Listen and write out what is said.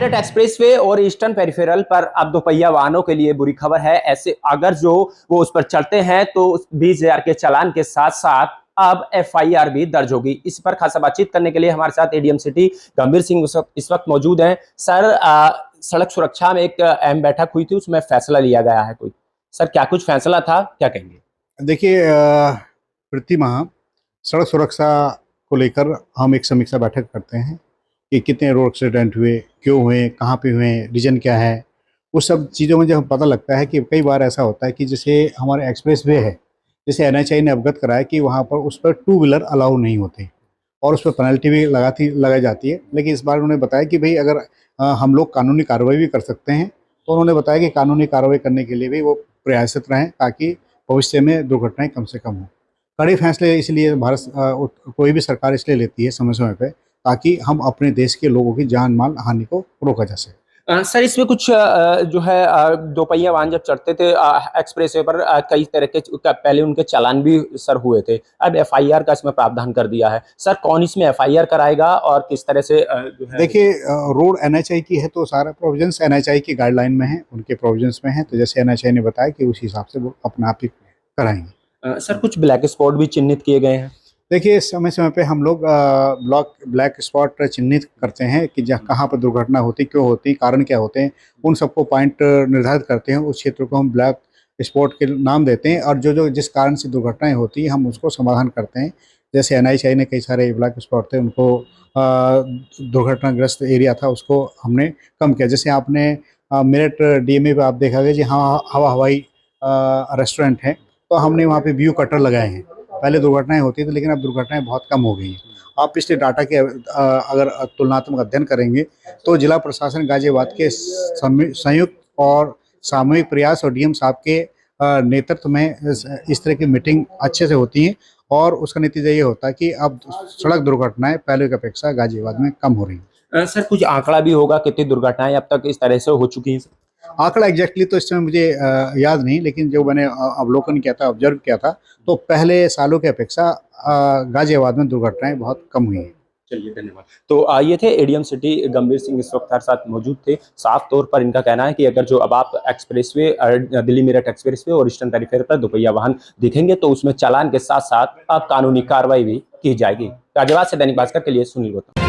Meerut expressway और eastern peripheral पर अब दोपहिया वाहनों के लिए बुरी खबर है। ऐसे अगर जो वो उस पर चलते हैं तो 20,000 के चालान के साथ साथ अब एफआईआर भी दर्ज होगी। इस पर खासा बातचीत करने के लिए हमारे साथ एडीएम सिटी गंभीर सिंह इस वक्त मौजूद हैं। सर, सड़क सुरक्षा में एक अहम बैठक हुई थी, उसमें फैसला लिया गया है कोई। सर, क्या कुछ फैसला था, क्या कहेंगे? देखिए, प्रति माह सड़क सुरक्षा को लेकर हम एक समीक्षा बैठक करते हैं कि कितने रोड एक्सीडेंट हुए, क्यों हुए, कहाँ पे हुए, रीजन क्या है। उस सब चीज़ों में जब पता लगता है कि कई बार ऐसा होता है कि जैसे हमारे एक्सप्रेस वे है, जैसे एनएचआई ने अवगत कराया कि वहाँ पर उस पर टू व्हीलर अलाउ नहीं होते और उस पर पेनल्टी भी लगाई जाती है। लेकिन इस बार उन्होंने बताया कि भाई अगर हम लोग कानूनी कार्रवाई भी कर सकते हैं, तो उन्होंने बताया कि कानूनी कार्रवाई करने के लिए भी वो प्रयासरत रहें ताकि भविष्य में दुर्घटनाएं कम से कम हों। कड़े फैसले इसलिए कोई भी सरकार इसलिए लेती है समय समय पे, ताकि हम अपने देश के लोगों की जान माल हानि को रोका जा सके। सर, इसमें कुछ जो है दोपहिया वाहन जब चढ़ते थे एक्सप्रेसवे पर, कई तरह के पहले उनके चालान भी सर हुए थे। अब एफआईआर का इसमें प्रावधान कर दिया है। सर, कौन इसमें एफआईआर कराएगा और किस तरह से जो है? देखिए, रोड एनएचआई की है तो सारा प्रोविजंस एनएचआई की गाइडलाइन में है, उनके प्रोविजंस में है। तो जैसे एनएचआई ने बताया कि उस हिसाब से वो अपना आप ही कराएंगे। सर, कुछ ब्लैक स्पॉट भी चिन्हित किए गए हैं। देखिए, समय समय पे हम लोग ब्लैक स्पॉट चिन्हित करते हैं कि जहाँ कहाँ पर दुर्घटना होती, क्यों होती, कारण क्या होते हैं। उन सबको पॉइंट निर्धारित करते हैं, उस क्षेत्र को हम ब्लैक स्पॉट के नाम देते हैं और जो जो जिस कारण से दुर्घटनाएं होती हैं हम उसको समाधान करते हैं। जैसे एनआईसीआई ने कई सारे ब्लैक स्पॉट थे, उनको दुर्घटनाग्रस्त एरिया था, उसको हमने कम किया। जैसे आपने मेरठ डीएमए पे आप देखा गया जी, हाँ, हवाई रेस्टोरेंट है, तो हमने वहाँ पे व्यू कटर लगाए हैं। पहले दुर्घटनाएं होती थी लेकिन अब दुर्घटनाएं बहुत कम हो गई हैं। आप पिछले डाटा के अगर तुलनात्मक अध्ययन करेंगे तो जिला प्रशासन गाजियाबाद के संयुक्त और सामूहिक प्रयास और डीएम साहब के नेतृत्व में इस तरह की मीटिंग अच्छे से होती हैं और उसका नतीजा ये होता है कि अब सड़क दुर्घटनाएं पहले की अपेक्षा गाजियाबाद में कम हो रही हैं। सर, कुछ आंकड़ा भी होगा कितनी दुर्घटनाएं अब तक इस तरह से हो चुकी हैं? आंकड़ा एग्जैक्टली तो इस समय मुझे याद नहीं, लेकिन जो मैंने अवलोकन किया था, ऑब्जर्व किया था, तो पहले सालों की अपेक्षा गाजियाबाद में दुर्घटनाएं बहुत कम हुई हैं। चलिए, धन्यवाद। तो ये थे एडीएम सिटी गंभीर सिंह, इस वक्त हमारे साथ मौजूद थे। साफ तौर पर इनका कहना है कि अगर जो अब आप एक्सप्रेसवे दिल्ली मेरठ एक्सप्रेसवे और ईस्टर्न पेरिफेरल पर दोपहिया वाहन दिखेंगे तो उसमें चालान के साथ साथ अब कानूनी कार्रवाई भी की जाएगी। गाजियाबाद से दैनिक भास्कर के लिए सुनील गौतम।